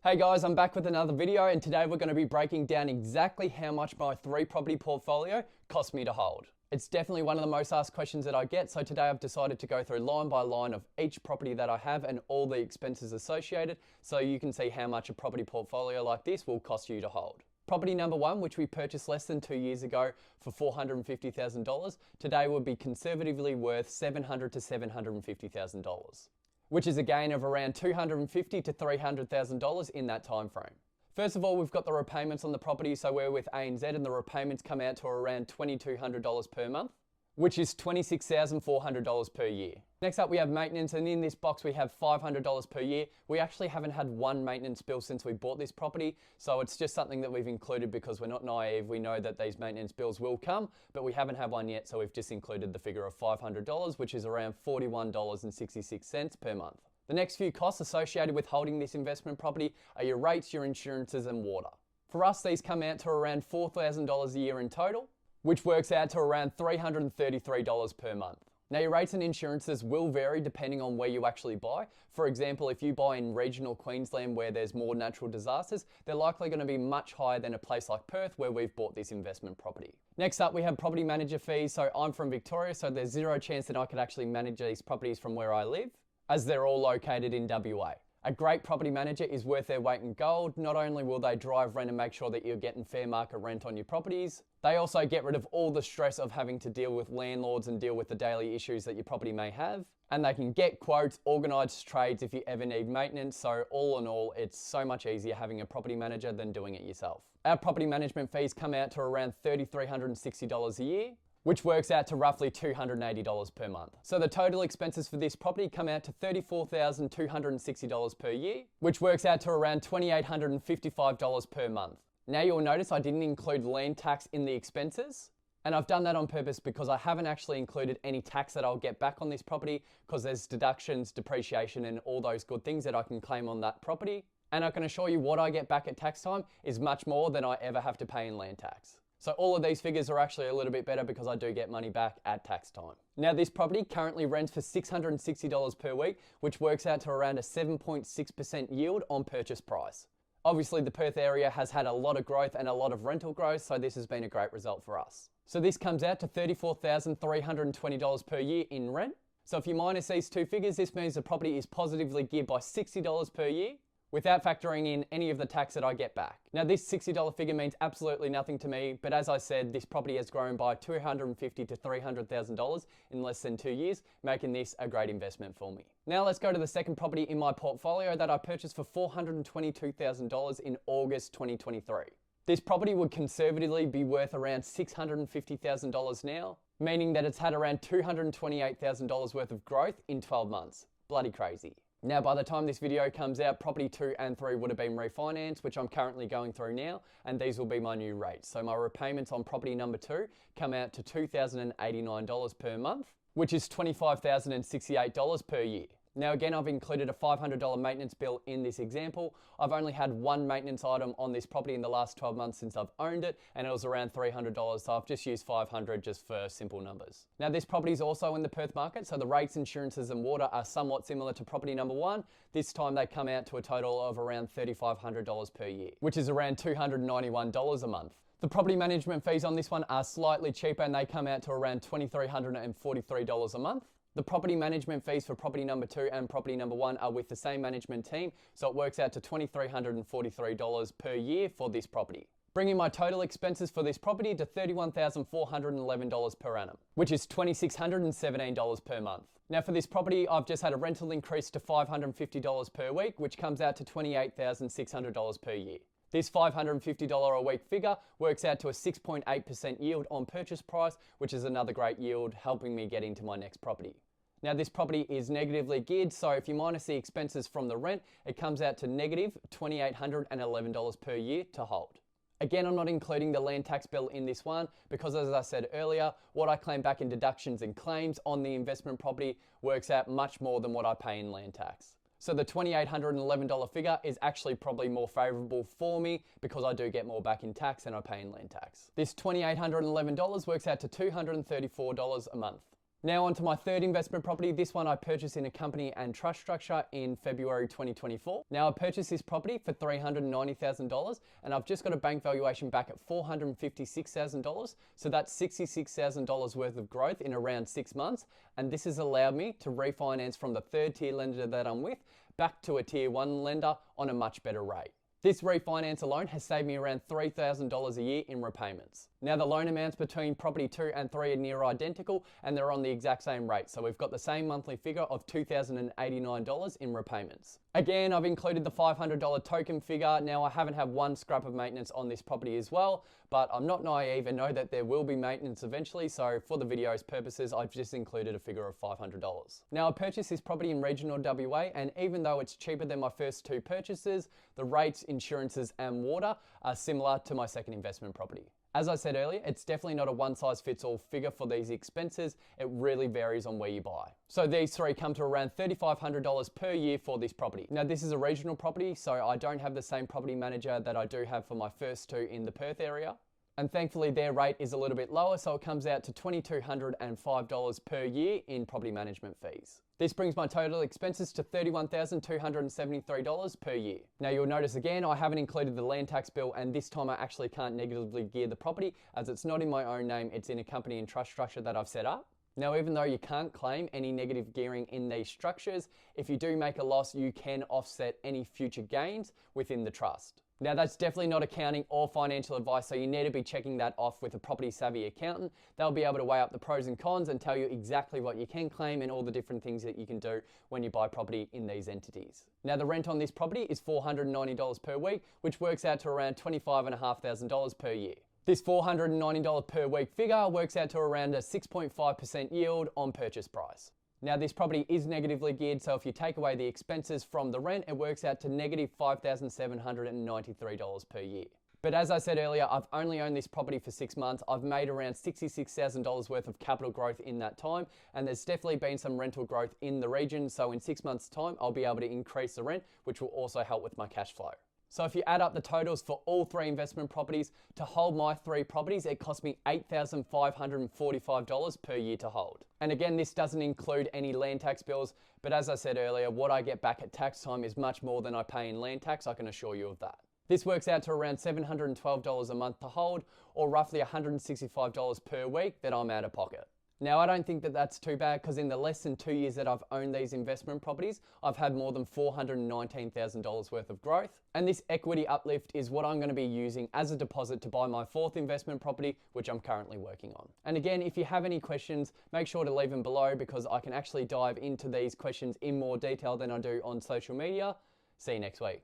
Hey guys, I'm back with another video, and today we're going to be breaking down exactly how much my 3-property portfolio cost me to hold. It's definitely one of the most asked questions that I get, so today I've decided to go through line by line of each property that I have and all the expenses associated, so you can see how much a property portfolio like this will cost you to hold. Property number 1, which we purchased less than 2 years ago for $450,000, today would be conservatively worth $700,000 to $750,000. Which is a gain of around $250,000 to $300,000 in that time frame. First of all, we've got the repayments on the property, so we're with ANZ and the repayments come out to around $2,200 per month, which is $26,400 per year. Next up we have maintenance, and in this box we have $500 per year. We actually haven't had one maintenance bill since we bought this property, so it's just something that we've included because we're not naive. We know that these maintenance bills will come, but we haven't had one yet, so we've just included the figure of $500, which is around $41.66 per month. The next few costs associated with holding this investment property are your rates, your insurances and water. For us, these come out to around $4,000 a year in total, which works out to around $333 per month. Now your rates and insurances will vary depending on where you actually buy. For example, if you buy in regional Queensland where there's more natural disasters, they're likely going to be much higher than a place like Perth where we've bought this investment property. Next up we have property manager fees. So I'm from Victoria, so there's zero chance that I could actually manage these properties from where I live, as they're all located in WA. A great property manager is worth their weight in gold. Not only will they drive rent and make sure that you're getting fair market rent on your properties, they also get rid of all the stress of having to deal with landlords and deal with the daily issues that your property may have. And they can get quotes, organise trades if you ever need maintenance. So all in all, it's so much easier having a property manager than doing it yourself. Our property management fees come out to around $3,360 a year, which works out to roughly $280 per month. So the total expenses for this property come out to $34,260 per year, which works out to around $2,855 per month. Now you'll notice I didn't include land tax in the expenses, and I've done that on purpose because I haven't actually included any tax that I'll get back on this property, because there's deductions, depreciation and all those good things that I can claim on that property. And I can assure you what I get back at tax time is much more than I ever have to pay in land tax. So all of these figures are actually a little bit better because I do get money back at tax time. Now this property currently rents for $660 per week, which works out to around a 7.6% yield on purchase price. Obviously the Perth area has had a lot of growth and a lot of rental growth, so this has been a great result for us. So this comes out to $34,320 per year in rent. So if you minus these two figures, this means the property is positively geared by $60 per year, without factoring in any of the tax that I get back. Now this $60 figure means absolutely nothing to me, but as I said, this property has grown by $250,000 to $300,000 in less than 2 years, making this a great investment for me. Now let's go to the second property in my portfolio that I purchased for $422,000 in August 2023. This property would conservatively be worth around $650,000 now, meaning that it's had around $228,000 worth of growth in 12 months. Bloody crazy. Now by the time this video comes out, property 2 and 3 would have been refinanced, which I'm currently going through now, and these will be my new rates. So my repayments on property number 2 come out to $2,089 per month, which is $25,068 per year. Now again, I've included a $500 maintenance bill in this example. I've only had one maintenance item on this property in the last 12 months since I've owned it, and it was around $300, so I've just used $500 just for simple numbers. Now this property is also in the Perth market, so the rates, insurances and water are somewhat similar to property number 1. This time they come out to a total of around $3,500 per year, which is around $291 a month. The property management fees on this one are slightly cheaper, and they come out to around $2,343 a month. The property management fees for property number 2 and property number 1 are with the same management team, so it works out to $2,343 per year for this property, bringing my total expenses for this property to $31,411 per annum, which is $2,617 per month. Now for this property, I've just had a rental increase to $550 per week, which comes out to $28,600 per year. This $550 a week figure works out to a 6.8% yield on purchase price, which is another great yield, helping me get into my next property. Now this property is negatively geared, so if you minus the expenses from the rent, it comes out to negative $2,811 per year to hold. Again, I'm not including the land tax bill in this one because, as I said earlier, what I claim back in deductions and claims on the investment property works out much more than what I pay in land tax. So the $2,811 figure is actually probably more favourable for me because I do get more back in tax than I pay in land tax. This $2,811 works out to $234 a month. Now on to my third investment property. This one I purchased in a company and trust structure in February 2024. Now I purchased this property for $390,000 and I've just got a bank valuation back at $456,000. So that's $66,000 worth of growth in around 6 months. And this has allowed me to refinance from the third tier lender that I'm with back to a tier 1 lender on a much better rate. This refinance alone has saved me around $3,000 a year in repayments. Now the loan amounts between property 2 and 3 are near identical and they're on the exact same rate. So we've got the same monthly figure of $2,089 in repayments. Again, I've included the $500 token figure. Now I haven't had one scrap of maintenance on this property as well, but I'm not naive and know that there will be maintenance eventually. So for the video's purposes, I've just included a figure of $500. Now I purchased this property in regional WA, and even though it's cheaper than my first 2 purchases, the rates, insurances and water are similar to my second investment property. As I said earlier, it's definitely not a one-size-fits-all figure for these expenses. It really varies on where you buy. So these 3 come to around $3,500 per year for this property. Now this is a regional property, so I don't have the same property manager that I do have for my first 2 in the Perth area. And thankfully their rate is a little bit lower, so it comes out to $2,205 per year in property management fees. This brings my total expenses to $31,273 per year. Now you'll notice again, I haven't included the land tax bill, and this time I actually can't negatively gear the property as it's not in my own name, it's in a company and trust structure that I've set up. Now, even though you can't claim any negative gearing in these structures, if you do make a loss, you can offset any future gains within the trust. Now that's definitely not accounting or financial advice, so you need to be checking that off with a property savvy accountant. They'll be able to weigh up the pros and cons and tell you exactly what you can claim and all the different things that you can do when you buy property in these entities. Now the rent on this property is $490 per week, which works out to around $25,500 per year. This $490 per week figure works out to around a 6.5% yield on purchase price. Now this property is negatively geared, so if you take away the expenses from the rent, it works out to negative $5,793 per year. But as I said earlier, I've only owned this property for 6 months. I've made around $66,000 worth of capital growth in that time, and there's definitely been some rental growth in the region. So in 6 months' time, I'll be able to increase the rent, which will also help with my cash flow. So if you add up the totals for all 3 investment properties, to hold my 3 properties, it cost me $8,545 per year to hold. And again, this doesn't include any land tax bills, but as I said earlier, what I get back at tax time is much more than I pay in land tax, I can assure you of that. This works out to around $712 a month to hold, or roughly $165 per week that I'm out of pocket. Now, I don't think that that's too bad, because in the less than 2 years that I've owned these investment properties, I've had more than $419,000 worth of growth. And this equity uplift is what I'm going to be using as a deposit to buy my 4th investment property, which I'm currently working on. And again, if you have any questions, make sure to leave them below, because I can actually dive into these questions in more detail than I do on social media. See you next week.